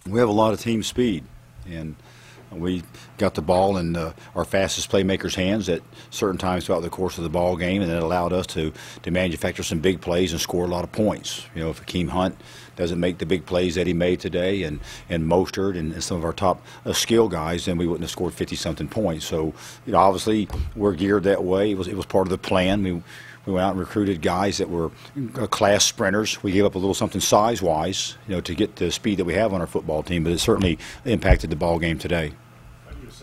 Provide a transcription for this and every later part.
We have a lot of team speed, and we got the ball in our fastest playmakers' hands at certain times throughout the course of the ball game, and it allowed us to manufacture some big plays and score a lot of points. You know, if Akeem Hunt doesn't make the big plays that he made today, and Mostert and some of our top skill guys, then we wouldn't have scored 50-something points. So, you know, obviously we're geared that way. It was part of the plan. We went out and recruited guys that were class sprinters. We gave up a little something size-wise, you know, to get the speed that we have on our football team, but it certainly impacted the ball game today.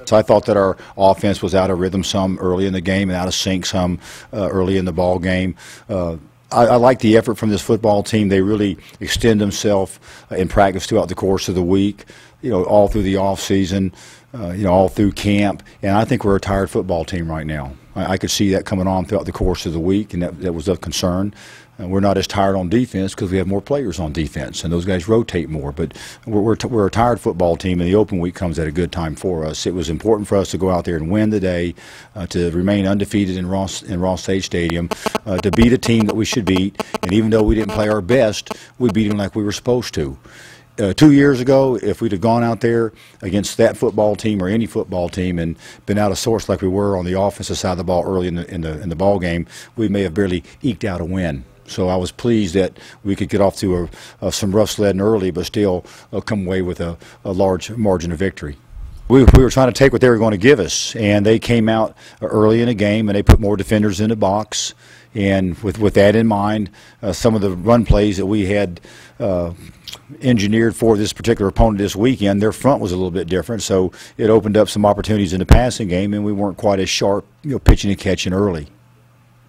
So I thought that our offense was out of rhythm some early in the game and out of sync some early in the ball game. I like the effort from this football team. They really extend themselves in practice throughout the course of the week, you know, all through the off season, you know, all through camp. And I think we're a tired football team right now. I could see that coming on throughout the course of the week, and that was of concern. We're not as tired on defense because we have more players on defense, and those guys rotate more. But we're a tired football team, and the open week comes at a good time for us. It was important for us to go out there and win today, to remain undefeated in Ross-Sage Stadium, to beat a team that we should beat. And even though we didn't play our best, we beat them like we were supposed to. 2 years ago, if we'd have gone out there against that football team or any football team and been out of sorts like we were on the offensive side of the ball early in the ball game, we may have barely eked out a win. So I was pleased that we could get off to some rough sledding early, but still come away with a large margin of victory. We were trying to take what they were going to give us, and they came out early in the game and they put more defenders in the box. And with that in mind, some of the run plays that we had engineered for this particular opponent this weekend, their front was a little bit different, so it opened up some opportunities in the passing game, and we weren't quite as sharp, you know, pitching and catching early.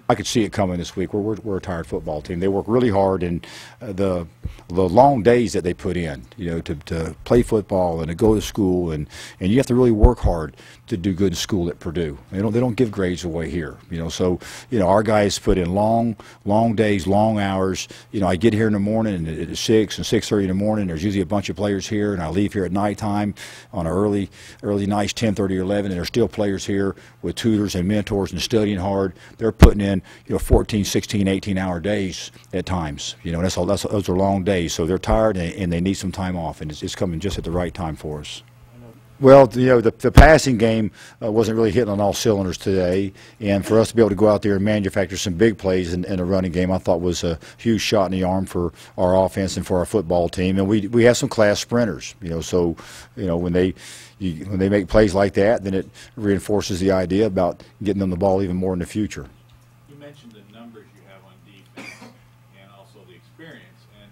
I could see it coming this week. We're a tired football team. They work really hard, and the long days that they put in, you know, to play football and to go to school, and you have to really work hard to do good in school at Purdue. They don't give grades away here, you know. So, you know, our guys put in long days, long hours. You know, I get here in the morning and at 6 and 6:30 in the morning. There's usually a bunch of players here, and I leave here at nighttime on an early nights, 10:30 or 11, and there's still players here with tutors and mentors and studying hard. They're putting in, you know, 14, 16, 18-hour days at times. You know, those are long days. So they're tired and they need some time off, and it's coming just at the right time for us. Well, you know, the passing game wasn't really hitting on all cylinders today, and for us to be able to go out there and manufacture some big plays in the running game, I thought was a huge shot in the arm for our offense and for our football team. And we have some class sprinters, you know, so, you know, when they make plays like that, then it reinforces the idea about getting them the ball even more in the future. You mentioned the numbers you have on defense and also the experience, and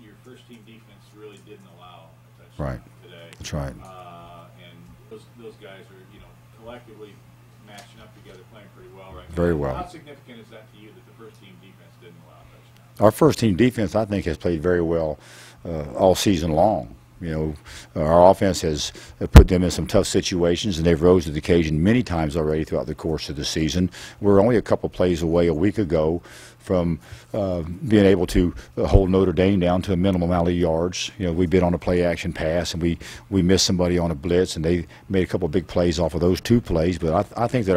your first-team defense really didn't allow a touchdown today. That's right. And those guys are, you know, collectively matching up together, playing pretty well right now. Very well. How significant is that to you that the first-team defense didn't allow a touchdown? Our first-team defense, I think, has played very well all season long. You know, our offense has put them in some tough situations, and they've rose to the occasion many times already throughout the course of the season. We're only a couple plays away a week ago from being able to hold Notre Dame down to a minimum amount of yards. You know, we've been on a play-action pass, and we missed somebody on a blitz, and they made a couple of big plays off of those two plays. But I think that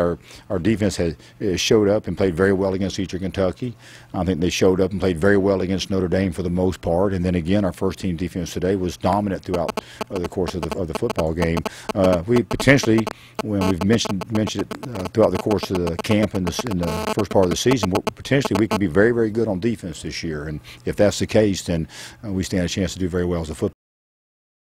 our defense has showed up and played very well against Eastern Kentucky. I think they showed up and played very well against Notre Dame for the most part. And then again, our first-team defense today was dominant throughout the course of the football game. We potentially, when we've mentioned it throughout the course of the camp in the first part of the season, potentially we can be very, very good on defense this year. And if that's the case, then we stand a chance to do very well as a football